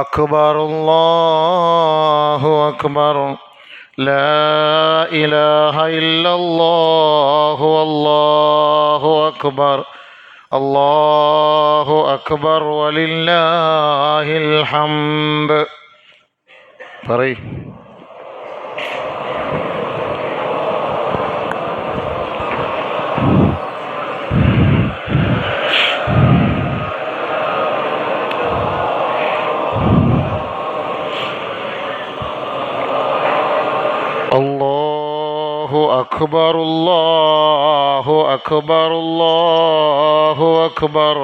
أكبر الله أكبر لا إله إلا الله والله أكبر الله أكبر ولله الحمد. പറയ്. الله أكبر الله أكبر الله أكبر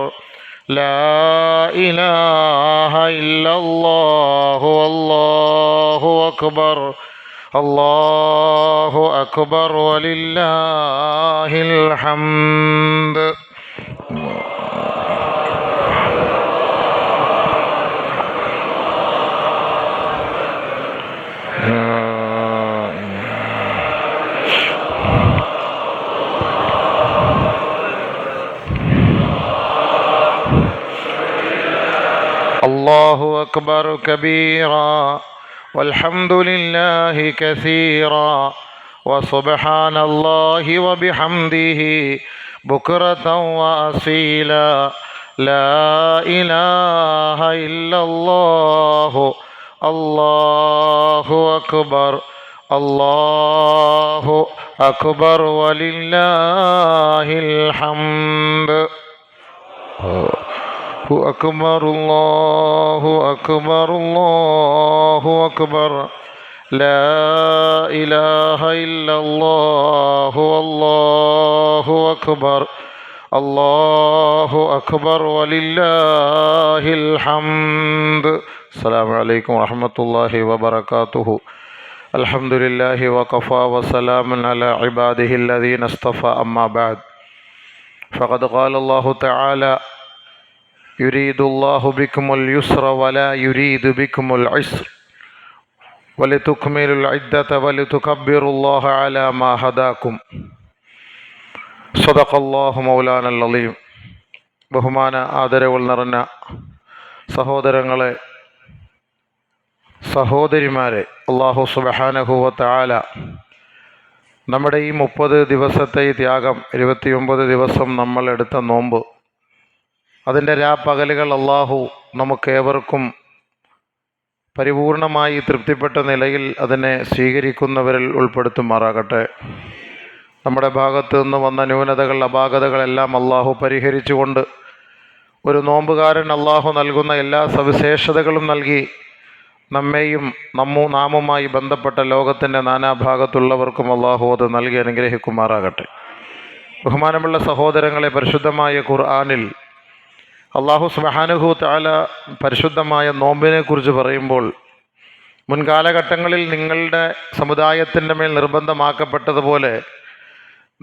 لا إله إلا الله والله أكبر الله أكبر ولله الحمد. الله أكبر كبيرا والحمد لله كثيرا وسبحان الله وبحمده بكرة وأصيلا لا إله إلا الله الله أكبر الله أكبر ولله الحمد. أكبر الله أكبر الله أكبر لا إله إلا الله والله أكبر الله أكبر ولله الحمد. السلام عليكم ورحمة الله وبركاته. الحمد لله وكفى وسلام على عباده الذين اصطفى أما بعد فقد قال الله تعالى يريد الله بكم اليسر ولا يريد بكم العسر ولتكملوا العدة ولتكبروا الله على ما هداكم صدق الله مولانا العظيم. ബഹുമാന ആദരവുകൾ നിറഞ്ഞ സഹോദരങ്ങളെ, സഹോദരിമാരെ, അല്ലാഹു സുബ്ഹാനഹു വ തആല നമ്മുടെ ഈ 30 ദിവസത്തെ ത്യാഗം, 29 ദിവസം നമ്മൾ എടുത്ത നോമ്പ്, അതിൻ്റെ രാപ്പകലുകൾ അല്ലാഹു നമുക്കേവർക്കും പരിപൂർണമായി തൃപ്തിപ്പെട്ട നിലയിൽ അതിനെ സ്വീകരിക്കുന്നവരിൽ ഉൾപ്പെടുത്തുമാറാകട്ടെ. നമ്മുടെ ഭാഗത്തു നിന്ന് വന്ന ന്യൂനതകൾ, അപാകതകളെല്ലാം അല്ലാഹു പരിഹരിച്ചുകൊണ്ട് ഒരു നോമ്പുകാരൻ അല്ലാഹു നൽകുന്ന എല്ലാ സവിശേഷതകളും നൽകി നമ്മെയും നാമുമായി ബന്ധപ്പെട്ട ലോകത്തിൻ്റെ നാനാഭാഗത്തുള്ളവർക്കും അല്ലാഹു അത് നൽകി അനുഗ്രഹിക്കുമാറാകട്ടെ. ബഹുമാനമുള്ള സഹോദരങ്ങളെ, പരിശുദ്ധമായ ഖുർആനിൽ അല്ലാഹു സുബ്ഹാനഹു തആല പരിശുദ്ധമായ നോമ്പിനെക്കുറിച്ച് പറയുമ്പോൾ, മുൻകാലഘട്ടങ്ങളിൽ നിങ്ങളുടെ സമുദായത്തിൻ്റെ മേൽ നിർബന്ധമാക്കപ്പെട്ടതുപോലെ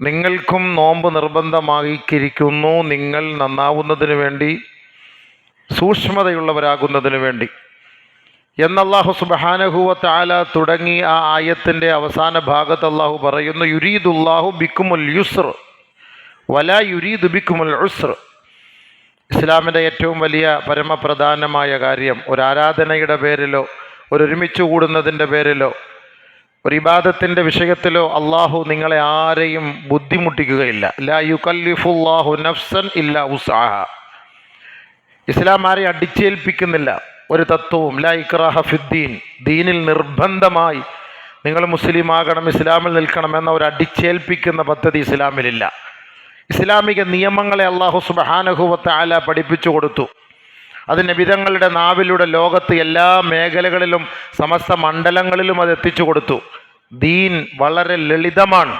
നിങ്ങൾക്കും നോമ്പ് നിർബന്ധമാക്കിയിരിക്കുന്നു, നിങ്ങൾ നന്നാവുന്നതിന് വേണ്ടി, സൂക്ഷ്മതയുള്ളവരാകുന്നതിന് വേണ്ടി എന്നല്ലാഹു സുബ്ഹാനഹു വ തആല തുടങ്ങി ആ ആയത്തിൻ്റെ അവസാന ഭാഗത്ത് അല്ലാഹു പറയുന്നു, യുരീദുല്ലാഹു ബിക്കുമുൽ യുസ്ർ വലാ യുരീദു ബിക്കുമുൽ ഉസ്ർ. ഇസ്ലാമിൻ്റെ ഏറ്റവും വലിയ പരമപ്രധാനമായ കാര്യം, ഒരു ആരാധനയുടെ പേരിലോ ഒരുമിച്ച് കൂടുന്നതിൻ്റെ പേരിലോ ഒരു ഇബാദത്തിൻ്റെ വിഷയത്തിലോ അള്ളാഹു നിങ്ങളെ ആരെയും ബുദ്ധിമുട്ടിക്കുകയില്ല. ലാ യുകല്ലിഫുല്ലാഹു നഫ്സൻ ഇല്ലാ ഉസ്അഹ. ഇസ്ലാം ആരെയും അടിച്ചേൽപ്പിക്കുന്നില്ല ഒരു തത്വവും. ലാ ഇക്റാഹ ഫിദ്ദീൻ. ദീനിൽ നിർബന്ധമായി നിങ്ങൾ മുസ്ലിം ആകണം, ഇസ്ലാമിൽ നിൽക്കണം എന്ന ഒരു അടിച്ചേൽപ്പിക്കുന്ന പദ്ധതി ഇസ്ലാമിലില്ല. ഇസ്ലാമിക നിയമങ്ങളെ അല്ലാഹു സുബ്ഹാനഹു വ തആല പഠിപ്പിച്ചു കൊടുത്തു. അത് നബിതങ്ങളുടെ നാവിലൂടെ ലോകത്ത് എല്ലാ മേഖലകളിലും സമസ്ത മണ്ഡലങ്ങളിലും അത് എത്തിച്ചു കൊടുത്തു. ദീൻ വളരെ ലളിതമാണ്.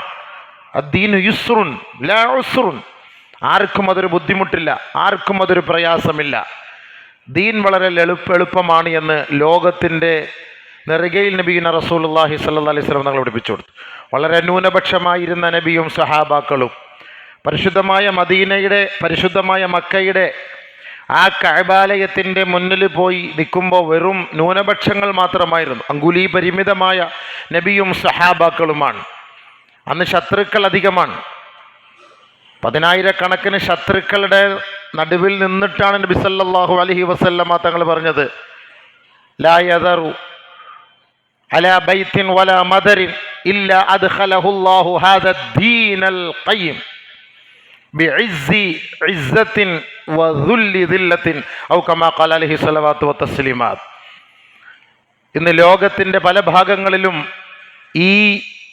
അദ്ദീനു യുസ്റുൻ ലാ ഉസ്റുൻ. ആർക്കും അതൊരു ബുദ്ധിമുട്ടില്ല, ആർക്കും അതൊരു പ്രയാസമില്ല. ദീൻ വളരെ എളുപ്പമാണ് എന്ന് ലോകത്തിൻ്റെ നെറുകയിൽ നബിയുന റസൂലുള്ളാഹി സ്വല്ലല്ലാഹി അലൈഹി വസല്ലം തങ്ങൾ പഠിപ്പിച്ചു കൊടുത്തു. വളരെ ന്യൂനപക്ഷമായിരുന്ന നബിയും സഹാബാക്കളും പരിശുദ്ധമായ മദീനയുടെ, പരിശുദ്ധമായ മക്കയുടെ ആ കഅബാലയത്തിൻ്റെ മുന്നിൽ പോയി നിൽക്കുമ്പോൾ വെറും ന്യൂനപക്ഷങ്ങൾ മാത്രമായിരുന്നു. അങ്കുലി പരിമിതമായ നബിയും സഹാബാക്കളുമാണ്. അന്ന് ശത്രുക്കൾ അധികമാണ്. 10,000 കണക്കിന് ശത്രുക്കളുടെ നടുവിൽ നിന്നിട്ടാണ് നബി സല്ലല്ലാഹു അലൈഹി വസല്ലമ തങ്ങൾ പറഞ്ഞത്, ലാ യദറു അലാ ബൈത്തിൻ വലാ മദരിൻ ഇല്ലാ അദ്ഖലഹുല്ലാഹു ഹാദാ ദീനൽ ഖയ്യിം ബിഇസ്സി ഇസ്സത്തിൻ വദുല്ലി ദില്ലത്തിൻ ഔ കമാ ഖാല അലൈഹി സ്വലവാത്തു വതസ്ലീമാത്ത്. ഇന്ന് ലോകത്തിൻ്റെ പല ഭാഗങ്ങളിലും ഈ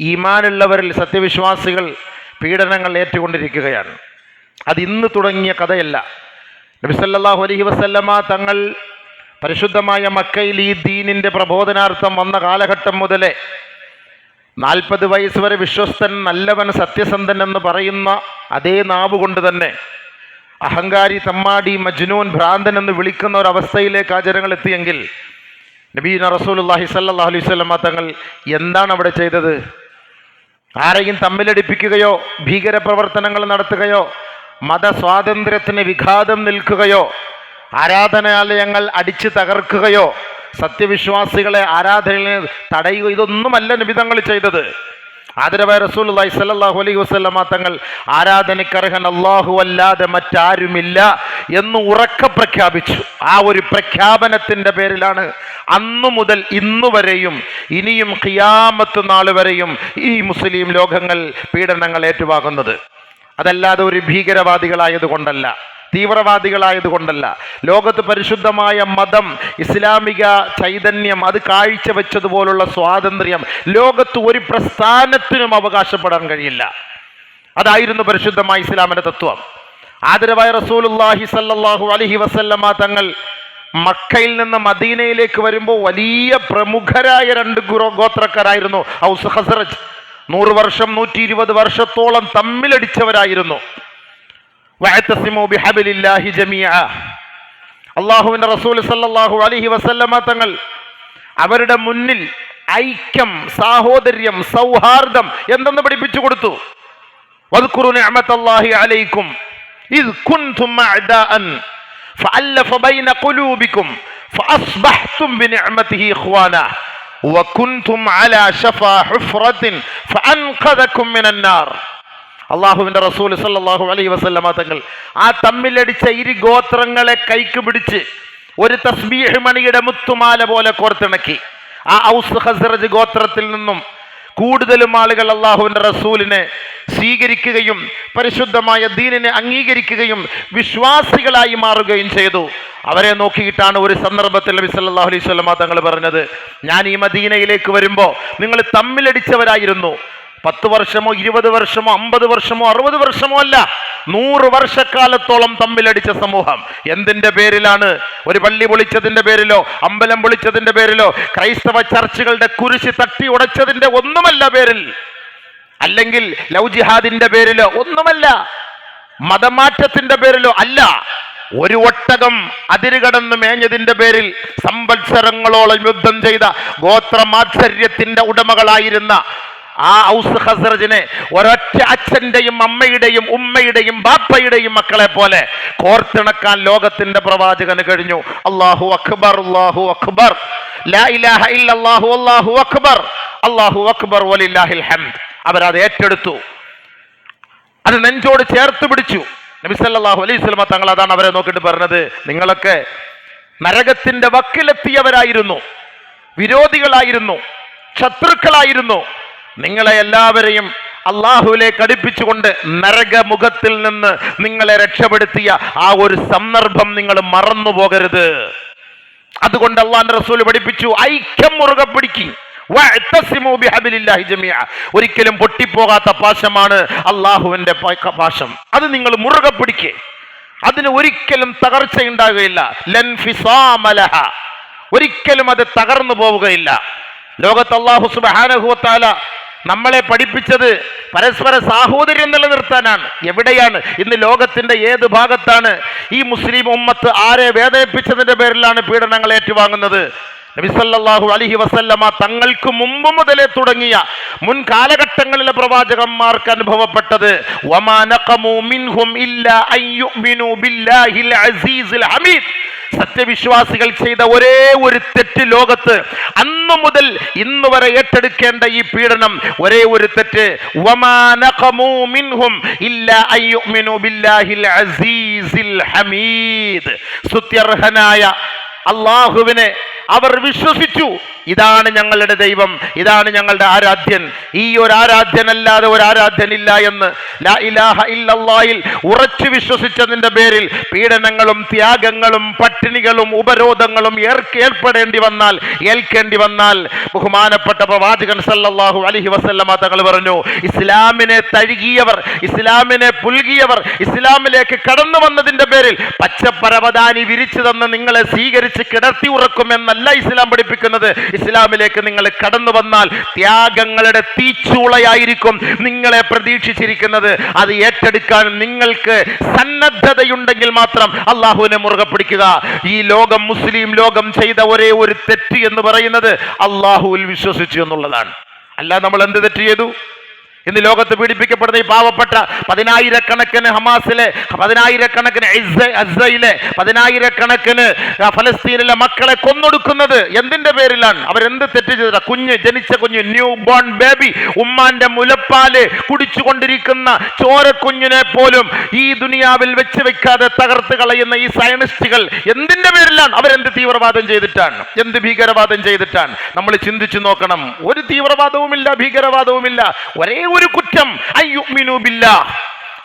ഈമാനുള്ളവരിൽ സത്യവിശ്വാസികൾ പീഡനങ്ങൾ ഏറ്റുകൊണ്ടിരിക്കുകയാണ്. അത് ഇന്ന് തുടങ്ങിയ കഥയല്ല. നബി സല്ലല്ലാഹു അലൈഹി വസല്ലമ തങ്ങൾ പരിശുദ്ധമായ മക്കയിൽ ഈ ദീനിൻ്റെ പ്രബോധനാർത്ഥം വന്ന കാലഘട്ടം മുതലേ 40 വയസ്സ് വരെ വിശ്വസ്തൻ, നല്ലവൻ, സത്യസന്ധൻ എന്ന് പറയുന്ന അതേ നാവ് കൊണ്ട് തന്നെ അഹങ്കാരി, തമ്മാടി, മജ്നൂൻ, ഭ്രാന്തൻ എന്ന് വിളിക്കുന്ന ഒരവസ്ഥയിലേക്ക് ആ ജനങ്ങൾ എത്തിയെങ്കിൽ നബീന റസൂലുള്ളാഹി സ്വല്ലല്ലാഹു അലൈഹി വസല്ലമ തങ്ങൾ എന്താണ് അവിടെ ചെയ്തത്? ആരെയും തമ്മിലടിപ്പിക്കുകയോ ഭീകരപ്രവർത്തനങ്ങൾ നടത്തുകയോ മതസ്വാതന്ത്ര്യത്തിന് വിഘാതം നിൽക്കുകയോ ആരാധനാലയങ്ങൾ അടിച്ചു തകർക്കുകയോ സത്യവിശ്വാസികളെ ആരാധനയിൽ തടയുക, ഇതൊന്നുമല്ല നബി തങ്ങൾ ചെയ്തത്. ആദരവായ റസൂലുള്ളാഹി സ്വല്ലല്ലാഹു അലൈഹി വസല്ലമ തങ്ങൾ ആരാധനയ്ക്കർഹൻ അല്ലാഹു അല്ലാതെ മറ്റാരുമില്ല എന്ന് ഉറക്കെ പ്രഖ്യാപിച്ചു. ആ ഒരു പ്രഖ്യാപനത്തിൻ്റെ പേരിലാണ് അന്നു മുതൽ ഇന്നു വരെയും ഇനിയും ഖിയാമത്ത് നാൾ വരെയും ഈ മുസ്ലിം ലോകങ്ങൾ പീഡനങ്ങൾ ഏറ്റുവാങ്ങുന്നത്. അതല്ലാതെ ഒരു ഭീകരവാദികളായതുകൊണ്ടല്ല, തീവ്രവാദികളായതുകൊണ്ടല്ല. ലോകത്ത് പരിശുദ്ധമായ മതം, ഇസ്ലാമിക ചൈതന്യം അത് കാഴ്ചവെച്ചതുപോലുള്ള സ്വാതന്ത്ര്യം ലോകത്ത് ഒരു പ്രസ്ഥാനത്തിനും അവകാശപ്പെടാൻ കഴിയില്ല. അതായിരുന്നു പരിശുദ്ധമായ ഇസ്ലാമിൻ്റെ തത്വം. ആദരവായ റസൂലുള്ളാഹി സ്വല്ലല്ലാഹു അലൈഹി വസല്ലമ തങ്ങൾ മക്കയിൽ നിന്ന് മദീനയിലേക്ക് വരുമ്പോൾ വലിയ പ്രമുഖരായ 2 ഗോത്രക്കാരായിരുന്നു ഔസ് ഖസ്റജ്. 100 വർഷം 120 വർഷത്തോളം തമ്മിലടിച്ചവരായിരുന്നു. വഅതസിമു ബിഹബ്ലില്ലാഹി ജമീഅ. അല്ലാഹുവിൻ്റെ റസൂൽ സല്ലല്ലാഹു അലൈഹി വസല്ലമ തങ്ങൾ അവരുടെ മുന്നിൽ ഐക്യം, സാഹോദര്യം, സൗഹാർദ്ദം എന്തെന്ന് പഠിപ്പിച്ചു കൊടുത്തു. വദ്കുറു നിഅമത്തല്ലാഹി അലൈക്കും ഇദ് കുൻതും അഅദാഅൻ ഫഅല്ലഫ ബൈന ഖുലൂബിക്കും ഫഅസ്ബഹ്തും ബിനിഅമതിഹി ഇഖ്വാനാ വകുൻതും അലാ ശഫാ ഹുഫ്റത്തിൻ ഫഅൻഖദകും മിനൻ നാർ. അള്ളാഹുവിൻ്റെ റസൂൽ സല്ലല്ലാഹു അലൈഹി വസല്ലമ തങ്ങൾ ആ തമ്മിലടിച്ച 2 ഗോത്രങ്ങളെ കൈക്ക് പിടിച്ച് ഒരു തസ്ബീഹ് മണിയുടെ മുത്തുമാല പോലെ കോർത്തിണക്കി. ആ ഔസ് ഖസ്റജ് ഗോത്രത്തിൽ നിന്നും കൂടുതലും ആളുകൾ അള്ളാഹുവിൻ്റെ റസൂലിനെ സ്വീകരിക്കുകയും പരിശുദ്ധമായ ദീനിനെ അംഗീകരിക്കുകയും വിശ്വാസികളായി മാറുകയും ചെയ്തു. അവരെ നോക്കിയിട്ടാണ് ഒരു സന്ദർഭത്തിൽ നബി സല്ലല്ലാഹു അലൈഹി വസല്ലമ തങ്ങൾ പറഞ്ഞത്, ഞാൻ ഈ മദീനയിലേക്ക് വരുമ്പോൾ നിങ്ങൾ തമ്മിലടിച്ചവരായിരുന്നു. 10 വർഷമോ 20 വർഷമോ 50 വർഷമോ 60 വർഷമോ അല്ല, 100 വർഷക്കാലത്തോളം തമ്മിലടിച്ച സമൂഹം. എന്തിൻ്റെ പേരിലാണ്? ഒരു പള്ളി പൊളിച്ചതിൻ്റെ പേരിലോ അമ്പലം പൊളിച്ചതിൻ്റെ പേരിലോ ക്രൈസ്തവ ചർച്ചുകളുടെ കുരിശ് തട്ടി ഉടച്ചതിൻ്റെ ഒന്നുമല്ല പേരിൽ, അല്ലെങ്കിൽ ലവ് ജിഹാദിന്റെ പേരിലോ ഒന്നുമല്ല, മതമാറ്റത്തിന്റെ പേരിലോ അല്ല. ഒരു ഒട്ടകം അതിരുകടന്ന് മേഞ്ഞതിന്റെ പേരിൽ സംവത്സരങ്ങളോളം യുദ്ധം ചെയ്ത ഗോത്രമാത്സര്യത്തിന്റെ ഉടമകളായിരുന്ന ആ ഔസ് ഖസ്റജിനെ ഒരൊറ്റ അച്ഛന്റെയും അമ്മയുടെയും ഉമ്മയുടെയും ബാപ്പയുടെയും മക്കളെ പോലെ കോർത്തിണക്കാൻ ലോകത്തിന്റെ പ്രവാചകന് കഴിഞ്ഞു. അല്ലാഹു അക്ബർ, അല്ലാഹു അക്ബർ, ലാ ഇലാഹ ഇല്ലല്ലാഹു, അല്ലാഹു അക്ബർ, അല്ലാഹു അക്ബർ വലില്ലാഹിൽ ഹംദ്. അവരത് ഏറ്റെടുത്തു, അത് നെഞ്ചോട് ചേർത്ത് പിടിച്ചു. നബി സല്ലല്ലാഹു അലൈഹി വസല്ലം തങ്ങൾ അതാണ് അവരെ നോക്കിയിട്ട് പറഞ്ഞത്, നിങ്ങളൊക്കെ നരകത്തിന്റെ വക്കിലെത്തിയവരായിരുന്നു, വിരോധികളായിരുന്നു, ശത്രുക്കളായിരുന്നു. നിങ്ങളെ എല്ലാവരെയും അള്ളാഹുവിലേക്ക് അടുപ്പിച്ചുകൊണ്ട് നരകമുഖത്തിൽ നിന്ന് നിങ്ങളെ രക്ഷപ്പെടുത്തിയ ആ ഒരു സന്ദർഭം നിങ്ങൾ മറന്നു പോകരുത്. അതുകൊണ്ട് അള്ളാഹുവിന്റെ റസൂൽ പഠിപ്പിച്ചു, ഐക്യം മുറുകെ പിടിക്കും. ഒരിക്കലും പൊട്ടിപ്പോകാത്ത പാശമാണ് അള്ളാഹുവിന്റെ പാശം. അത് നിങ്ങൾ മുറുകെ പിടിക്കേ, അതിന് ഒരിക്കലും തകർച്ചയുണ്ടാകുകയില്ല. ഒരിക്കലും അത് തകർന്നു പോവുകയില്ല. ലോകത്ത് അല്ലാഹു സുബ്ഹാനഹു വ തആല നമ്മളെ പഠിപ്പിച്ചത് പരസ്പര സാഹോദര്യം നിലനിർത്താനാണ്. എവിടെയാണ് ഇന്ന് ലോകത്തിന്റെ ഏത് ഭാഗത്താണ് ഈ മുസ്ലിം ഉമ്മത്ത് ആരെ വേദനിപ്പിച്ചതിന്റെ പേരിലാണ് പീഡനങ്ങൾ ഏറ്റുവാങ്ങുന്നത്? നബി സല്ലല്ലാഹു അലൈഹി വസല്ലമ തങ്ങൾക്ക് മുമ്പ് മുതലേ തുടങ്ങിയ മുൻ കാലഘട്ടങ്ങളിലെ പ്രവാചകന്മാർക്ക് അനുഭവപ്പെട്ടത്, വമാ നഖമു മിൻഹും ഇല്ലാ അൻ യുഅ്മിനു ബില്ലാഹിൽ അസീസിൽ ഹമീദ്. സത്യവിശ്വാസികൾ ചെയ്ത ഒരേ ഒരു തെറ്റ് ലോകത്ത് അന്നു മുതൽ ഇന്ന് വരെ ഏറ്റെടുക്കേണ്ട ഈ പീഡനം, ഒരേ ഒരു തെറ്റ്, വമാ നഖമു മിൻഹും ഇല്ലാ അൻ യുഅ്മിനു ബില്ലാഹിൽ അസീസ് അസീസിൽ ഹമീദ്. സ്തുത്യർഹനായ അള്ളാഹുവിനെ അവർ വിശ്വസിച്ചു. ഇതാണ് ഞങ്ങളുടെ ദൈവം, ഇതാണ് ഞങ്ങളുടെ ആരാധ്യൻ, ഈ ഒരു ആരാധ്യനല്ലാതെ ഒരു ആരാധ്യനില്ല എന്ന് ലാ ഇലാഹ ഇല്ലല്ലാഹിൽ ഉറച്ചു വിശ്വസിച്ചതിന്റെ പേരിൽ പീഡനങ്ങളും ത്യാഗങ്ങളും പട്ടിണികളും ഉപരോധങ്ങളും ഏൽക്കേണ്ടി വന്നാൽ ബഹുമാനപ്പെട്ട പ്രവാചകൻ സല്ലല്ലാഹു അലൈഹി വസല്ലമ തങ്ങൾ പറഞ്ഞു, ഇസ്ലാമിനെ തഴുകിയവർ, ഇസ്ലാമിനെ പുൽകിയവർ, ഇസ്ലാമിലേക്ക് കടന്നു വന്നതിന്റെ പേരിൽ പച്ചപ്പരവതാനി വിരിച്ചു തന്ന് നിങ്ങളെ സ്വീകരിച്ച് കിടത്തി ഉറക്കുമെന്നല്ല ഇസ്ലാം പഠിപ്പിക്കുന്നത്. ഇസ്ലാമിലേക്ക് നിങ്ങൾ കടന്നു വന്നാൽ ത്യാഗങ്ങളുടെ തീച്ചൂളയായിരിക്കും നിങ്ങളെ പ്രതീക്ഷിച്ചിരിക്കുന്നത്. അത് ഏറ്റെടുക്കാൻ നിങ്ങൾക്ക് സന്നദ്ധതയുണ്ടെങ്കിൽ മാത്രം അള്ളാഹുവിനെ മുറുകെ പിടിക്കുക. ഈ ലോകം, മുസ്ലിം ലോകം ചെയ്ത ഒരേ ഒരു തെറ്റ് എന്ന് പറയുന്നത് അള്ളാഹുവിൽ വിശ്വസിച്ചു എന്നുള്ളതാണ്. അല്ല, നമ്മൾ എന്ത് തെറ്റ് ചെയ്തു? ഇന്ന് ലോകത്ത് പീഡിപ്പിക്കപ്പെടുന്ന ഈ പാവപ്പെട്ട പതിനായിരക്കണക്കിന് ഹമാസിലെ, പതിനായിരക്കണക്കിന് അസ്സയിലെ, പതിനായിരക്കണക്കിന് ഫലസ്തീനിലെ മക്കളെ കൊന്നൊടുക്കുന്നത് എന്തിന്റെ പേരിലാണ്? അവരെന്ത് തെറ്റ് ചെയ്ത? ജനിച്ച കുഞ്ഞ്, ന്യൂ ബോൺ ബേബി, ഉമ്മാന്റെ മുലപ്പാല് കുടിച്ചുകൊണ്ടിരിക്കുന്ന ചോരക്കുഞ്ഞിനെ പോലും ഈ ദുനിയാവിൽ വെച്ച് വെക്കാതെ തകർത്ത് കളയുന്ന ഈ സയനിസ്റ്റുകൾ എന്തിന്റെ പേരിലാണ്? അവരെന്ത് തീവ്രവാദം ചെയ്തിട്ടാണ്? എന്ത് ഭീകരവാദം ചെയ്തിട്ടാണ്? നമ്മൾ ചിന്തിച്ചു നോക്കണം. ഒരു തീവ്രവാദവുമില്ല, ഭീകരവാദവുമില്ല. ഒരേ ഒരു കുറ്റം, അയ്യുമിനു ബില്ലാഹ്,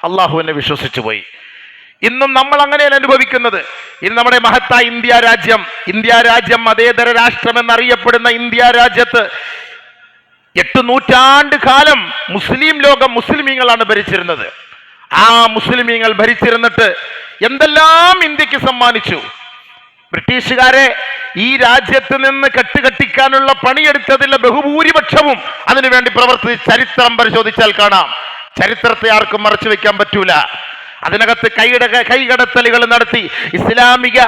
അള്ളാഹുവിനെ വിശ്വസിച്ചു പോയി. ഇന്നും നമ്മൾ അങ്ങനെയാണ് അനുഭവിക്കുന്നത്. ഇന്ന് നമ്മുടെ മഹത്തായ ഇന്ത്യ രാജ്യം മതേതര രാഷ്ട്രം എന്നറിയപ്പെടുന്ന ഇന്ത്യ രാജ്യത്ത് 8 നൂറ്റാണ്ട് കാലം മുസ്ലിം ലോകം, മുസ്ലിമീങ്ങളാണ് ഭരിച്ചിരുന്നത്. ആ മുസ്ലിമീങ്ങൾ ഭരിച്ചിരുന്നിട്ട് എന്തെല്ലാം ഇന്ത്യക്ക് സമ്മാനിച്ചു. ബ്രിട്ടീഷുകാരെ ഈ രാജ്യത്ത് നിന്ന് കെട്ടുകെട്ടിക്കാനുള്ള പണിയെടുത്തതിലെ ബഹുഭൂരിപക്ഷവും അതിനുവേണ്ടി പ്രവർത്തിച്ച ചരിത്രം പരിശോധിച്ചാൽ കാണാം. ചരിത്രത്തെ ആർക്കും മറച്ചു വെക്കാൻ പറ്റൂല. അതിനകത്ത് കൈകടത്തലുകൾ നടത്തി ഇസ്ലാമിക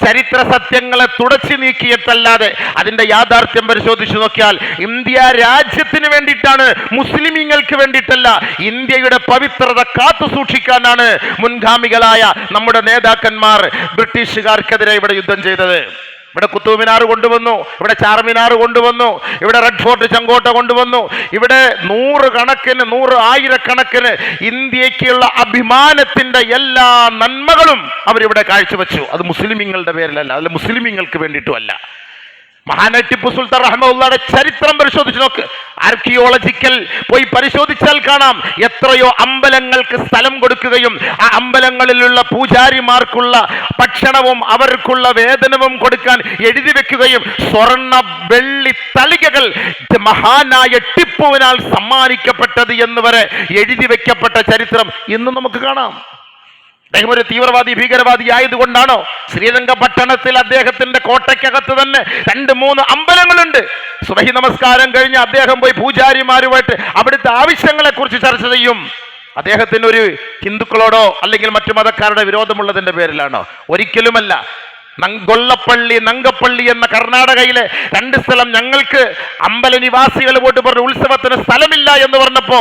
ചരിത്ര സത്യങ്ങളെ തുടച്ചു നീക്കിയിട്ടല്ലാതെ അതിന്റെ യാഥാർത്ഥ്യം പരിശോധിച്ചു നോക്കിയാൽ ഇന്ത്യ രാജ്യത്തിന് വേണ്ടിയിട്ടാണ്, മുസ്ലിമീങ്ങൾക്ക് വേണ്ടിയിട്ടല്ല. ഇന്ത്യയുടെ പവിത്രത കാത്തു സൂക്ഷിക്കാനാണ് മുൻഗാമികളായ നമ്മുടെ നേതാക്കന്മാർ ബ്രിട്ടീഷുകാർക്കെതിരെ ഇവിടെ യുദ്ധം ചെയ്തത്. ഇവിടെ കുത്തബ് മിനാർ കൊണ്ടുവന്നു, ഇവിടെ ചാർമിനാർ കൊണ്ടുവന്നു, ഇവിടെ റെഡ് ഫോർട്ട് ചെങ്കോട്ട കൊണ്ടുവന്നു. ഇവിടെ ആയിരക്കണക്കിന് ഇന്ത്യക്കുള്ള അഭിമാനത്തിന്റെ എല്ലാ നന്മകളും അവരിവിടെ കാഴ്ചവെച്ചു. അത് മുസ്ലിമീങ്ങളുടെ പേരിലല്ല, അല്ല മുസ്ലിമീങ്ങൾക്ക് വേണ്ടിയിട്ടുമല്ല. മഹാനായ ടിപ്പു സുൽത്താൻ റഹ്മത്തുള്ളാഹിയുടെ ചരിത്രം പരിശോധിച്ച് നോക്ക്. ആർക്കിയോളജിക്കൽ പോയി പരിശോധിച്ചാൽ കാണാം. എത്രയോ അമ്പലങ്ങൾക്ക് സ്ഥലം കൊടുക്കുകയും ആ അമ്പലങ്ങളിലുള്ള പൂജാരിമാർക്കുള്ള ഭക്ഷണവും അവർക്കുള്ള വേതനവും കൊടുക്കാൻ എഴുതി വെക്കുകയും സ്വർണ്ണ വെള്ളി തളികകൾ മഹാനായ ടിപ്പുവിനാൽ സമ്മാനിക്കപ്പെട്ടത് എന്ന് വരെ എഴുതി വെക്കപ്പെട്ട ചരിത്രം ഇന്ന് നമുക്ക് കാണാം. അദ്ദേഹം ഒരു തീവ്രവാദി, ഭീകരവാദി ആയതുകൊണ്ടാണോ? ശ്രീരംഗപട്ടണത്തിൽ അദ്ദേഹത്തിന്റെ കോട്ടയ്ക്കകത്ത് തന്നെ 2-3 അമ്പലങ്ങളുണ്ട്. സുബഹി നമസ്കാരം കഴിഞ്ഞ് അദ്ദേഹം പോയി പൂജാരിമാരുമായിട്ട് അവിടുത്തെ ആവശ്യങ്ങളെ കുറിച്ച് ചർച്ച ചെയ്യും. അദ്ദേഹത്തിന് ഒരു ഹിന്ദുക്കളോടോ അല്ലെങ്കിൽ മറ്റു മതക്കാരുടെ വിരോധമുള്ളതിന്റെ പേരിലാണോ? ഒരിക്കലുമല്ല. നങ്കപ്പള്ളി എന്ന കർണാടകയിലെ 2 സ്ഥലം ഞങ്ങൾക്ക് അമ്പല നിവാസികൾ പോയിട്ട് പറഞ്ഞു ഉത്സവത്തിന് സ്ഥലമില്ല എന്ന് പറഞ്ഞപ്പോ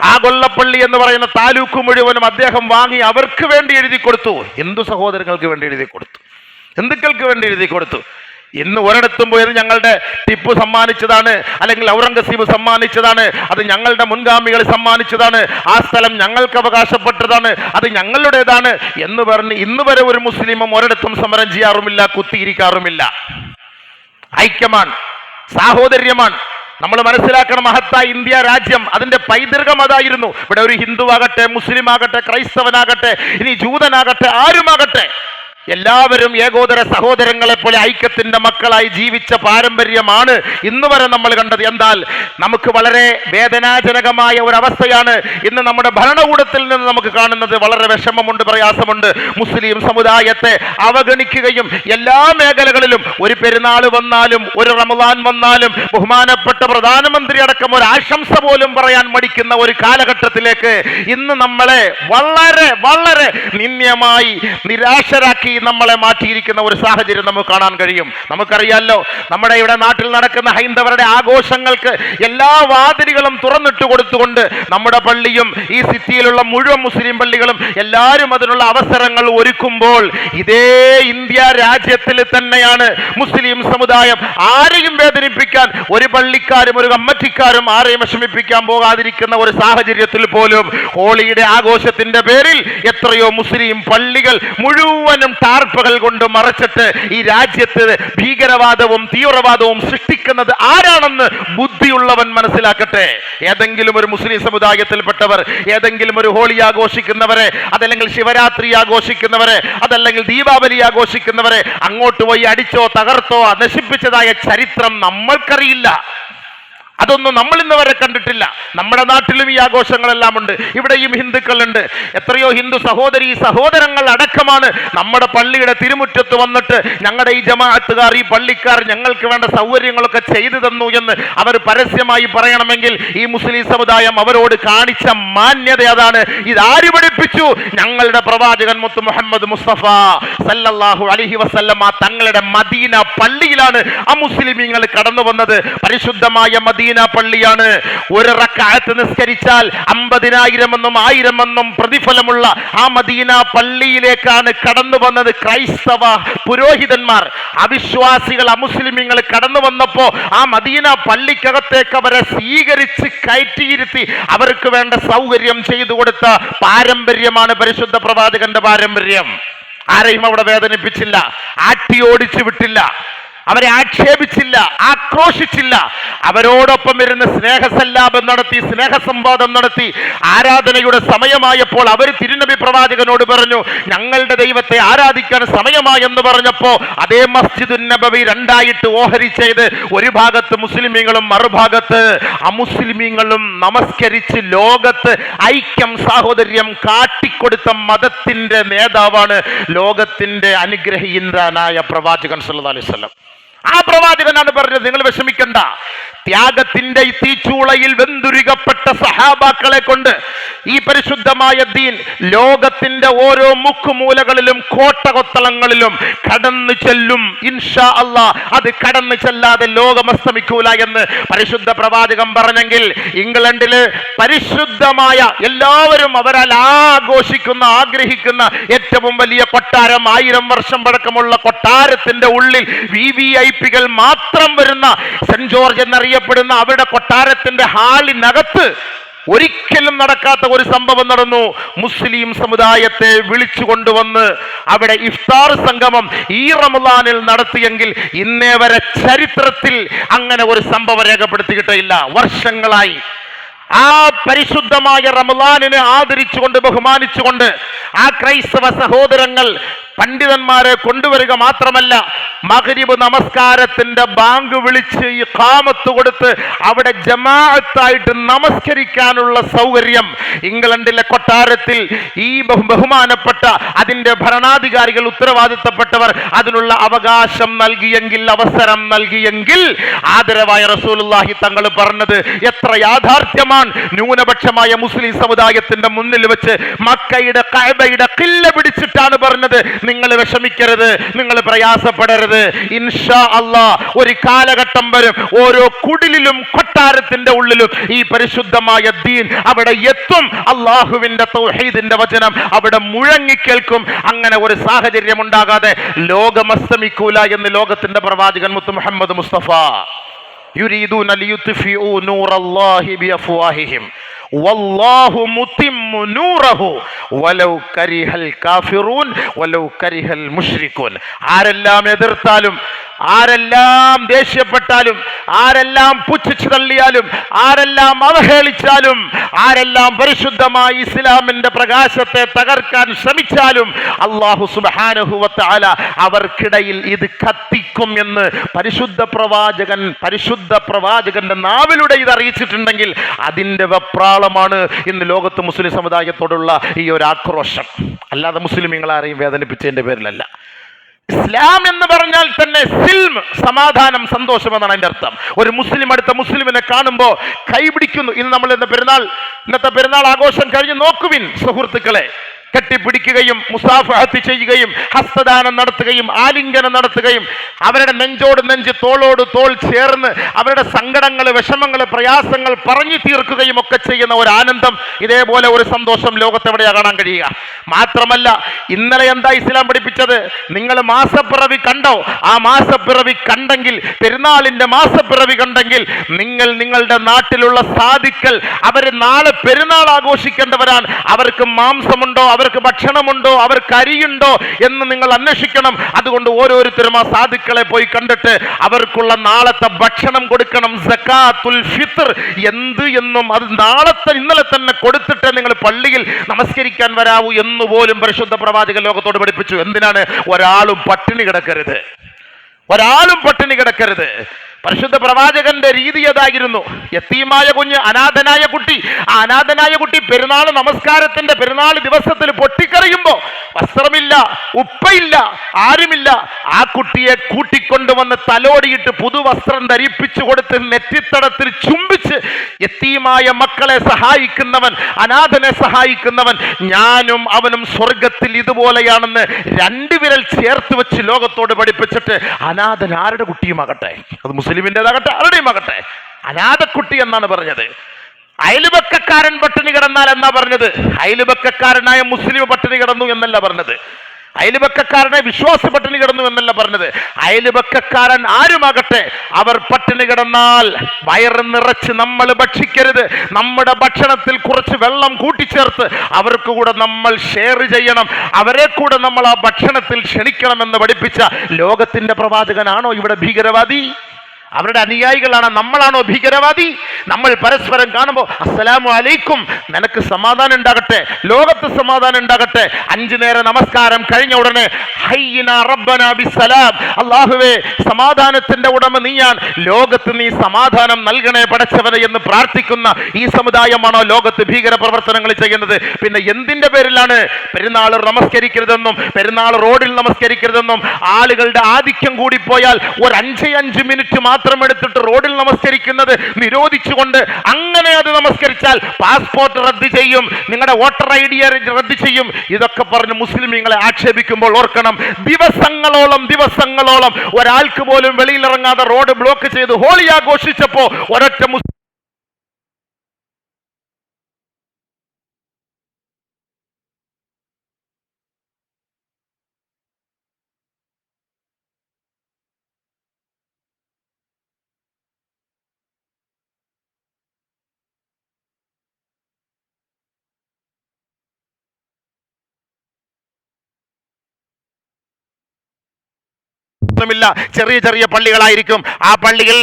ആ ഗൊള്ളപ്പള്ളി എന്ന് പറയുന്ന താലൂക്ക് മുഴുവനും അദ്ദേഹം വാങ്ങി അവർക്ക് വേണ്ടി എഴുതി കൊടുത്തു. ഹിന്ദു സഹോദരങ്ങൾക്ക് വേണ്ടി എഴുതി കൊടുത്തു, ഹിന്ദുക്കൾക്ക് വേണ്ടി എഴുതി കൊടുത്തു. ഇന്ന് ഒരിടത്തും പോയത് ഞങ്ങളുടെ ടിപ്പു സമ്മാനിച്ചതാണ്, അല്ലെങ്കിൽ ഔറംഗസീബ് സമ്മാനിച്ചതാണ്, അത് ഞങ്ങളുടെ മുൻഗാമികൾ സമ്മാനിച്ചതാണ്, ആ സ്ഥലം ഞങ്ങൾക്ക് അവകാശപ്പെട്ടതാണ്, അത് ഞങ്ങളുടേതാണ് എന്ന് പറഞ്ഞ് ഇന്ന് വരെ ഒരു മുസ്ലിമും ഒരിടത്തും സമരം ചെയ്യാറുമില്ല, കുത്തിയിരിക്കാറുമില്ല. ഐക്യമാണ്, സാഹോദര്യമാണ്. നമ്മൾ മനസ്സിലാക്കണം, മഹത്തായ ഇന്ത്യ രാജ്യം അതിന്റെ പൈതൃകം അതായിരുന്നു. ഇവിടെ ഒരു ഹിന്ദു ആകട്ടെ, മുസ്ലിം ആകട്ടെ, ക്രൈസ്തവനാകട്ടെ, ഇനി ജൂതനാകട്ടെ, ആരുമാകട്ടെ, എല്ലാവരും ഏകോദര സഹോദരങ്ങളെ പോലെ ഐക്യത്തിന്റെ മക്കളായി ജീവിച്ച പാരമ്പര്യമാണ് ഇന്ന് വരെ നമ്മൾ കണ്ടത്. എന്നാൽ നമുക്ക് വളരെ വേദനാജനകമായ ഒരവസ്ഥയാണ് ഇന്ന് നമ്മുടെ ഭരണകൂടത്തിൽ നിന്ന് നമുക്ക് കാണുന്നത്. വളരെ വിഷമമുണ്ട്, പ്രയാസമുണ്ട്. മുസ്ലിം സമുദായത്തെ അവഗണിക്കുകയും എല്ലാ മേഖലകളിലും ഒരു പെരുന്നാൾ വന്നാലും ഒരു റമദാൻ വന്നാലും ബഹുമാനപ്പെട്ട പ്രധാനമന്ത്രി അടക്കം ഒരു ആശംസ പോലും പറയാൻ മടിക്കുന്ന ഒരു കാലഘട്ടത്തിലേക്ക് ഇന്ന് നമ്മളെ വളരെ വളരെ നിന്ദ്യമായി നിരാശരാക്കി നമ്മളെ മാറ്റിയിരിക്കുന്ന ഒരു സാഹചര്യം നമുക്ക് കാണാൻ കഴിയും. നമുക്കറിയാലോ, നമ്മുടെ ഇവിടെ നാട്ടിൽ നടക്കുന്ന ഹൈന്ദവരുടെ ആഘോഷങ്ങൾക്ക് എല്ലാ വാതിലുകളും തുറന്നിട്ട് കൊടുത്തുകൊണ്ട് നമ്മുടെ പള്ളിയും ഈ സിറ്റിയിലുള്ള മുഴുവൻ മുസ്ലിം പള്ളികളും എല്ലാവരും അതിനുള്ള അവസരങ്ങൾ ഒരുക്കുമ്പോൾ, ഇതേ ഇന്ത്യ രാജ്യത്തിൽ തന്നെയാണ് മുസ്ലിം സമുദായം ആരെയും വേദനിപ്പിക്കാൻ, ഒരു പള്ളിക്കാരും ഒരു കമ്മിറ്റിക്കാരും ആരെയും വിഷമിപ്പിക്കാൻ പോകാതിരിക്കുന്ന ഒരു സാഹചര്യത്തിൽ പോലും ഹോളിയുടെ ആഘോഷത്തിന്റെ പേരിൽ എത്രയോ മുസ്ലിം പള്ളികൾ മുഴുവനും ടാർപ്പുകൾ കൊണ്ട് മറച്ചിട്ട് ഈ രാജ്യത്ത് ഭീകരവാദവും തീവ്രവാദവും സൃഷ്ടിക്കുന്നത് ആരാണെന്ന് ബുദ്ധിയുള്ളവൻ മനസ്സിലാക്കട്ടെ. ഏതെങ്കിലും ഒരു മുസ്ലിം സമുദായത്തിൽപ്പെട്ടവർ, ഏതെങ്കിലും ഒരു ഹോളി ആഘോഷിക്കുന്നവരെ, അതല്ലെങ്കിൽ ശിവരാത്രി ആഘോഷിക്കുന്നവരെ, അതല്ലെങ്കിൽ ദീപാവലി ആഘോഷിക്കുന്നവരെ അങ്ങോട്ട് പോയി അടിച്ചോ തകർത്തോ നശിപ്പിച്ചതായ ചരിത്രം നമ്മൾക്കറിയില്ല. അതൊന്നും നമ്മൾ ഇന്ന് വരെ കണ്ടിട്ടില്ല. നമ്മുടെ നാട്ടിലും ഈ ആഘോഷങ്ങളെല്ലാം ഉണ്ട്, ഇവിടെയും ഹിന്ദുക്കളുണ്ട്. എത്രയോ ഹിന്ദു സഹോദരങ്ങൾ അടക്കമാണ് നമ്മുടെ പള്ളിയുടെ തിരുമുറ്റത്ത് വന്നിട്ട് ഞങ്ങളുടെ ഈ ജമാഅത്തുകാർ, ഈ പള്ളിക്കാർ ഞങ്ങൾക്ക് വേണ്ട സൗകര്യങ്ങളൊക്കെ ചെയ്തു തന്നു എന്ന് അവർ പരസ്യമായി പറയണമെങ്കിൽ ഈ മുസ്ലിം സമുദായം അവരോട് കാണിച്ച മാന്യത അതാണ്. ഇതാര് പഠിപ്പിച്ചു? ഞങ്ങളുടെ പ്രവാചകൻ മുത്ത് മുഹമ്മദ് മുസ്തഫ സല്ലല്ലാഹു അലൈഹി വസല്ലമ തങ്ങളുടെ മദീന പള്ളിയിലാണ് ആ മുസ്ലിമീങ്ങൾ കടന്നു വന്നത്. പരിശുദ്ധമായ മദീന പള്ളിയാണ്. ഒരു റക്അത്ത് നിസ്കരിച്ചാൽ 50,000 എന്നും 1000 എന്നും പ്രതിഫലമുള്ള ആ മദീന പള്ളിയിലേക്കാണ് കടന്നു വന്നത് ക്രൈസ്തവ പുരോഹിതന്മാർ. അവിശ്വാസികൾ, അമുസ്ലിമീങ്ങൾ കടന്നു വന്നപ്പോ ആ മദീന പള്ളിക്കകത്തേക്ക് അവരെ സ്വീകരിച്ച് കയറ്റിയിരുത്തി അവർക്ക് വേണ്ട സൗകര്യം ചെയ്തു കൊടുത്ത പാരമ്പര്യമാണ് പരിശുദ്ധ പ്രവാചകന്റെ പാരമ്പര്യം. ആരെയും അവിടെ വേദനിപ്പിച്ചില്ല, ആട്ടി ഓടിച്ചു വിട്ടില്ല, അവരെ ആക്ഷേപിച്ചില്ല, ആക്രോശിച്ചില്ല. അവരോടൊപ്പം ഇരുന്ന് സ്നേഹസല്ലാപം നടത്തി, സ്നേഹസംവാദം നടത്തി. ആരാധനയുടെ സമയമായപ്പോൾ അവർ തിരുനബി പ്രവാചകനോട് പറഞ്ഞു, ഞങ്ങളുടെ ദൈവത്തെ ആരാധിക്കാൻ സമയമായെന്ന് പറഞ്ഞപ്പോൾ അതേ മസ്ജിദുൻ നബവി രണ്ടായിട്ട് ഓഹരി ചെയ്ത് ഒരു ഭാഗത്ത് മുസ്ലിമീങ്ങളും മറുഭാഗത്ത് അമുസ്ലിമീങ്ങളും നമസ്കരിച്ച് ലോകത്ത് ഐക്യം സാഹോദര്യം കാട്ടിക്കൊടുത്ത മതത്തിന്റെ നേതാവാണ് ലോകത്തിന്റെ അനുഗ്രഹീന്ദ്രനായ പ്രവാചകൻ സല്ലല്ലാഹു അലൈഹി വസല്ലം. ആ പ്രവാചകനാണ് പറഞ്ഞത്, നിങ്ങൾ വിഷമിക്കണ്ട, ത്യാഗത്തിന്റെ തീച്ചൂളയിൽ വെന്തുരുകപ്പെട്ട സഹാബാക്കളെ കൊണ്ട് ഈ പരിശുദ്ധമായ ദീൻ ലോകത്തിന്റെ ഓരോ മുക്കുമൂലകളിലും കോട്ടകൊത്തളങ്ങളിലും കടന്നു ചെല്ലും. ഇൻഷാ അല്ലാഹ് അത് കടന്നു ചെല്ലാതെ ലോകം അസ്തമിക്കൂല എന്ന് പരിശുദ്ധ പ്രവാചകൻ പറഞ്ഞെങ്കിൽ, ഇംഗ്ലണ്ടില് പരിശുദ്ധമായ എല്ലാവരും അവരാൽ ആഘോഷിക്കുന്ന ആഗ്രഹിക്കുന്ന ഏറ്റവും വലിയ കൊട്ടാരം, 1000 വർഷം പഴക്കമുള്ള കൊട്ടാരത്തിന്റെ ഉള്ളിൽ VVIP മാത്രം വരുന്ന സെന്റ് ജോർജ് എന്നറിയപ്പെടുന്ന അവരുടെ കൊട്ടാരത്തിന്റെ ഹാളിനകത്ത് ഒരിക്കലും നടക്കാത്ത ഒരു സംഭവം നടന്നു. മുസ്ലിം സമുദായത്തെ വിളിച്ചു കൊണ്ടുവന്ന് അവിടെ ഇഫ്താർ സംഗമം ഈ റമളാനിൽ നടത്തിയെങ്കിൽ ഇന്നേ വരെ ചരിത്രത്തിൽ അങ്ങനെ ഒരു സംഭവം രേഖപ്പെടുത്തിയിട്ടില്ല. വർഷങ്ങളായി ആ പരിശുദ്ധമായ റമളാനിനെ ആദരിച്ചുകൊണ്ട് ബഹുമാനിച്ചുകൊണ്ട് ആ ക്രൈസ്തവ സഹോദരങ്ങൾ പണ്ഡിതന്മാരെ കൊണ്ടുവരിക മാത്രമല്ല, മഗ്രിബ് നമസ്കാരത്തിന്റെ ബാങ്ക് വിളിച്ച് ഇഖാമത്ത് കൊടുത്ത് അവിടെ ജമാഅത്തായിട്ട് നമസ്കരിക്കാനുള്ള സൗകര്യം ഇംഗ്ലണ്ടിലെ കൊട്ടാരത്തിൽ ഈ ബഹുമാനപ്പെട്ട അതിന്റെ ഭരണാധികാരികൾ, ഉത്തരവാദിത്തപ്പെട്ടവർ അതിനുള്ള അവകാശം നൽകിയെങ്കിൽ, അവസരം നൽകിയെങ്കിൽ, ആദരവായ റസൂലുള്ളാഹി തങ്ങൾ പറഞ്ഞത് എത്ര യാഥാർത്ഥ്യമാണ്. ന്യൂനപക്ഷമായ മുസ്ലിം സമുദായത്തിന്റെ മുന്നിൽ വെച്ച് മക്കയുടെ കഅബയുടെ ഖില്ല പിടിച്ചിട്ടാണ് പറഞ്ഞത്, നിങ്ങൾ വിഷമിക്കരുത്, നിങ്ങൾ പ്രയാസപ്പെടരുത്. ഇൻഷാ അല്ലാഹ് ഒരു കാലഘട്ടം വരും, ഓരോ കുടിലിലും കൊട്ടാരത്തിന്റെ ഉള്ളിലും ഈ പരിശുദ്ധമായ ദീൻ അവിടെ എത്തും. അള്ളാഹുവിന്റെ തൗഹീദിന്റെ വചനം അവിടെ മുഴങ്ങിക്കേൾക്കും. അങ്ങനെ ഒരു സാഹചര്യം ഉണ്ടാകാതെ ലോകം അസ്തമിക്കൂല എന്ന് ലോകത്തിന്റെ പ്രവാചകൻ മുത്ത് മുഹമ്മദ് മുസ്തഫ. യുരീദൂന ലിയുത്ഫിഉ നൂറല്ലാഹി ബിഅഫ്വാഹിഹിം വല്ലാഹു മുതിമ്മു നൂറഹു വലൗ കരിഹൽ കാഫിറൂൻ വലൗ കരിഹൽ മുശ്രികൂൻ. ആരെല്ലാം എതിർത്താലും, ആരെല്ലാം ദേഷ്യപ്പെട്ടാലും, ആരെല്ലാം പുച്ഛിച്ചു തള്ളിയാലും, ആരെല്ലാം അവഹേളിച്ചാലും, ആരെല്ലാം പരിശുദ്ധമായ ഇസ്ലാമിന്റെ പ്രകാശത്തെ തകർക്കാൻ ശ്രമിച്ചാലും അല്ലാഹു സുബ്ഹാനഹു വ തആല അവർക്കിടയിൽ ഇത് കത്തിക്കും എന്ന് പരിശുദ്ധ പ്രവാചകന്റെ നാവിലൂടെ ഇത് അറിയിച്ചിട്ടുണ്ടെങ്കിൽ അതിന്റെ വെപ്രാളമാണ് ഇന്ന് ലോകത്ത് മുസ്ലിം സമുദായത്തോടുള്ള ഈ ഒരു ആക്രോശം. അല്ലാതെ മുസ്ലിമീങ്ങൾ ആരെയും വേദനിപ്പിച്ചതിന്റെ പേരിലല്ല. ഇസ്ലാം എന്ന് പറഞ്ഞാൽ തന്നെ സിൽം, സമാധാനം, സന്തോഷം എന്നാണ് അതിന്റെ അർത്ഥം. ഒരു മുസ്ലിം അടുത്ത മുസ്ലിമിനെ കാണുമ്പോൾ കൈപിടിക്കുന്നു. ഇന്ന് നമ്മൾ ഇന്നത്തെ പെരുന്നാൾ ആഘോഷം കഴിഞ്ഞ് നോക്കുവിൻ സുഹൃത്തുക്കളെ, കെട്ടിപ്പിടിക്കുകയും മുസാഫഹത്ത് ചെയ്യുകയും ഹസ്തദാനം നടത്തുകയും ആലിംഗനം നടത്തുകയും അവരുടെ നെഞ്ചോട് നെഞ്ച് തോളോട് തോൾ ചേർന്ന് അവരുടെ സങ്കടങ്ങൾ, വിഷമങ്ങൾ, പ്രയാസങ്ങൾ പറഞ്ഞു തീർക്കുകയും ഒക്കെ ചെയ്യുന്ന ഒരു ആനന്ദം, ഇതേപോലെ ഒരു സന്തോഷം ലോകത്തെവിടെയാ കാണാൻ കഴിയുക? മാത്രമല്ല, ഇന്നലെ എന്താ ഇസ്ലാം പഠിപ്പിച്ചത്? നിങ്ങൾ മാസപ്പിറവി കണ്ടോ? ആ മാസപ്പിറവി കണ്ടെങ്കിൽ, പെരുന്നാളിന്റെ മാസപ്പിറവി കണ്ടെങ്കിൽ, നിങ്ങളുടെ നാട്ടിലുള്ള സാധുക്കൾ അവർ നാളെ പെരുന്നാൾ ആഘോഷിക്കേണ്ടവരാണ്. അവർക്ക് മാംസമുണ്ടോ, അവർക്ക് ഭക്ഷണമുണ്ടോ, അവർക്ക് അരിയുണ്ടോ എന്ന് നിങ്ങൾ അന്വേഷിക്കണം. അതുകൊണ്ട് ഓരോരുത്തരും ആ സാധുക്കളെ പോയി കണ്ടിട്ട് അവർക്കുള്ള നാളത്തെ ഭക്ഷണം കൊടുക്കണം. സകാത്തുൽ ഫിത്ർ എന്ത് എന്നും അത് ഇന്നലെ തന്നെ കൊടുത്തിട്ട് നിങ്ങൾ പള്ളിയിൽ നമസ്കരിക്കാൻ വരാവൂ എന്ന് പോലും പരിശുദ്ധ പ്രവാചകൻ ലോകത്തോട് പഠിപ്പിച്ചു. എന്തിനാണ്? ഒരാളും പട്ടിണി കിടക്കരുത്, ഒരാളും പട്ടിണി കിടക്കരുത്. പരിശുദ്ധ പ്രവാചകന്റെ രീതി അതായിരുന്നു. യത്തീമായ കുഞ്ഞ്, അനാഥനായ കുട്ടി, ആ അനാഥനായ കുട്ടി പെരുന്നാൾ നമസ്കാരത്തിന്റെ പെരുന്നാൾ ദിവസത്തിൽ പൊട്ടിക്കറിയുമ്പോ വസ്ത്രമില്ല, ഉപ്പയില്ല, ആരുമില്ല. ആ കുട്ടിയെ കൂട്ടിക്കൊണ്ടുവന്ന് തലോടിയിട്ട് പുതുവസ്ത്രം ധരിപ്പിച്ചു കൊടുത്ത് നെറ്റിത്തടത്തിൽ ചുംബിച്ച് യത്തീമായ മക്കളെ സഹായിക്കുന്നവൻ, അനാഥനെ സഹായിക്കുന്നവൻ, ഞാനും അവനും സ്വർഗത്തിൽ ഇതുപോലെയാണെന്ന് രണ്ടുവിരൽ ചേർത്ത് വെച്ച് ലോകത്തോട് പഠിപ്പിച്ചിട്ട് അനാഥൻ ആരുടെ കുട്ടിയുമാകട്ടെ, അത് മുസ്ലിമിൻ്റെതാകട്ടെ ആരുടെയും ആകട്ടെ, അനാഥക്കുട്ടി എന്നാണ് പറഞ്ഞത്. അയൽപക്കക്കാരൻ പട്ടിണി കിടന്നാൽ എന്നാ പറഞ്ഞത്? അയൽപക്കക്കാരനായ മുസ്ലിം പട്ടിണി കിടന്നു എന്നല്ല പറഞ്ഞത്. അയൽപക്കക്കാരനെ വിശ്വാസി പട്ടിണി കിടന്നു എന്നല്ല പറഞ്ഞത്. അയൽപക്കക്കാരൻ ആരുമാകട്ടെ, അവർ പട്ടിണി കിടന്നാൽ വയറ് നിറച്ച് നമ്മൾ ഭക്ഷിക്കരുത്. നമ്മുടെ ഭക്ഷണത്തിൽ കുറച്ച് വെള്ളം കൂട്ടിച്ചേർത്ത് അവർക്ക് കൂടെ നമ്മൾ ഷെയർ ചെയ്യണം, അവരെ കൂടെ നമ്മൾ ആ ഭക്ഷണത്തിൽ ക്ഷണിക്കണമെന്ന് പഠിപ്പിച്ച ലോകത്തിന്റെ പ്രവാചകനാണോ ഇവിടെ ഭീകരവാദി? അവരുടെ അനുയായികളാണ്, നമ്മളാണോ ഭീകരവാദി? നമ്മൾ പരസ്പരം കാണുമ്പോൾ അസ്സലാമു അലൈക്കും, നിനക്ക് സമാധാനം ഉണ്ടാകട്ടെ, ലോകത്ത് സമാധാനം ഉണ്ടാകട്ടെ. 5 നേര നമസ്കാരം കഴിഞ്ഞ ഉടനെ ഹയ്യിനാ റബ്ബനാ ബിസ്സലാം, അല്ലാഹുവേ സമാധാനത്തിന്റെ ഉടമ നീയാണ്, ലോകത്ത് നീ സമാധാനം നൽകണേ പടച്ചവനെ എന്ന് പ്രാർത്ഥിക്കുന്ന ഈ സമുദായമാണോ ലോകത്ത് ഭീകര പ്രവർത്തനങ്ങൾ ചെയ്യുന്നത്? പിന്നെ എന്തിന്റെ പേരിലാണ് പെരുന്നാൾ നമസ്കരിക്കരുതെന്നും പെരുന്നാൾ റോഡിൽ നമസ്കരിക്കരുതെന്നും ആളുകളുടെ ആധിക്യം കൂടിപ്പോയാൽ ഒരു 5 മിനിറ്റ് മാത്രം എടുത്തിട്ട് റോഡിൽ നമസ്കരിക്കുന്നത് നിരോധിച്ചുകൊണ്ട്, അങ്ങനെ അത് നമസ്കരിച്ചാൽ പാസ്പോർട്ട് റദ്ദ് ചെയ്യും, നിങ്ങളുടെ വോട്ടർ ID റദ്ദ് ചെയ്യും, ഇതൊക്കെ പറഞ്ഞ് മുസ്ലിമീങ്ങളെ ആക്ഷേപിക്കുമ്പോൾ ഓർക്കണം, ദിവസങ്ങളോളം ഒരാൾക്ക് പോലും വെളിയിലിറങ്ങാതെ റോഡ് ബ്ലോക്ക് ചെയ്ത് ഹോളി ആഘോഷിച്ചപ്പോ ഒരൊറ്റ ില്ല ചെറിയ ചെറിയ പള്ളികളായിരിക്കും. ആ പള്ളിയിൽ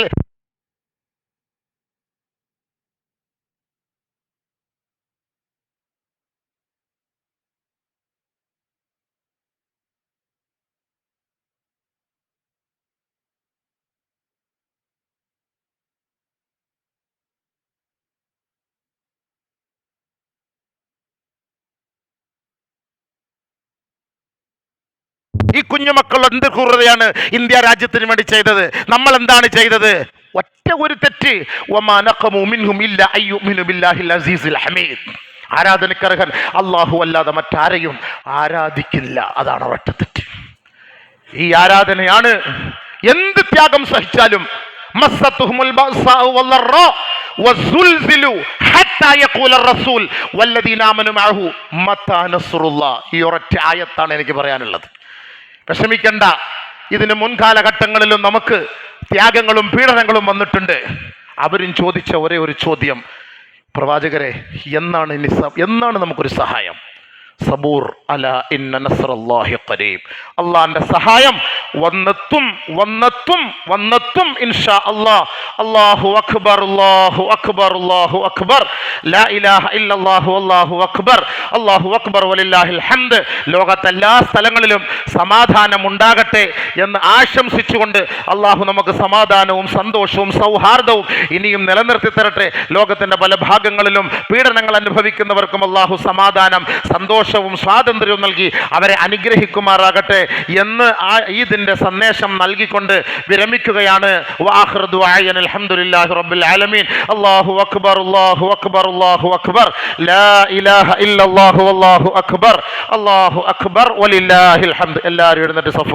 ഈ കുഞ്ഞുമക്കൾ എന്ത് ക്രൂരതയാണ് ഇന്ത്യ രാജ്യത്തിന് വേണ്ടി ചെയ്തത്? നമ്മൾ എന്താണ് ചെയ്തത്? ഒറ്റ ഒരു തെറ്റ്, ആരാധനക്കർഹൻ അല്ലാഹു അല്ലാതെ മറ്റാരെയും ആരാധിക്കില്ല, അതാണ് ഒറ്റ തെറ്റ്. ഈ ആരാധനയാണ് എന്ത് ത്യാഗം സഹിച്ചാലും ഈ ഒരൊറ്റ ആയത്താണ് എനിക്ക് പറയാനുള്ളത്. വിഷമിക്കണ്ട, ഇതിന് മുൻകാലഘട്ടങ്ങളിലും നമുക്ക് ത്യാഗങ്ങളും പീഡനങ്ങളും വന്നിട്ടുണ്ട്. അവരും ചോദിച്ച ഒരേ ഒരു ചോദ്യം, പ്രവാചകരെ എന്നാണ് നമുക്കൊരു സഹായം? സബൂർ അല ഇന്ന നസ്റല്ലാഹി ഖരീബ്, അള്ളാന്റെ സഹായം വന്നെത്തും ഇൻഷാ അല്ലാഹ്. അല്ലാഹു അക്ബർ, അല്ലാഹു അക്ബർ, അല്ലാഹു അക്ബർ, ലാ ഇലാഹ ഇല്ലല്ലാഹു അല്ലാഹു അക്ബർ, അല്ലാഹു അക്ബർ വലില്ലാഹിൽ ഹംദ്. ലോകത്തെ എല്ലാ സ്ഥലങ്ങളിലും സമാധാനം ഉണ്ടാകട്ടെ എന്ന് ആശംസിച്ചുകൊണ്ട് അള്ളാഹു നമുക്ക് സമാധാനവും സന്തോഷവും സൗഹാർദ്ദവും ഇനിയും നിലനിർത്തി തരട്ടെ. ലോകത്തിന്റെ പല ഭാഗങ്ങളിലും പീഡനങ്ങൾ അനുഭവിക്കുന്നവർക്കും അള്ളാഹു സമാധാനം, സന്തോഷം സന്തോഷവും സ്വാതന്ത്ര്യവും നൽകി അവരെ അനുഗ്രഹിക്കുമാറാകട്ടെ എന്ന് ആ ഈദിന്റെ സന്ദേശം നൽകിക്കൊണ്ട് വിരമിക്കുകയാണ്. വആഖിറു ദുആഅന അൽഹംദുലില്ലാഹി റബ്ബിൽ ആലമീൻ. അല്ലാഹു അക്ബർ, അല്ലാഹു അക്ബർ, അല്ലാഹു അക്ബർ, ലാ ഇലാഹ ഇല്ലല്ലാഹു വല്ലാഹു അക്ബർ, അല്ലാഹു അക്ബർ വലില്ലാഹിൽ ഹംദ്. എല്ലാവരും എഴുന്നേറ്റ് സഫ്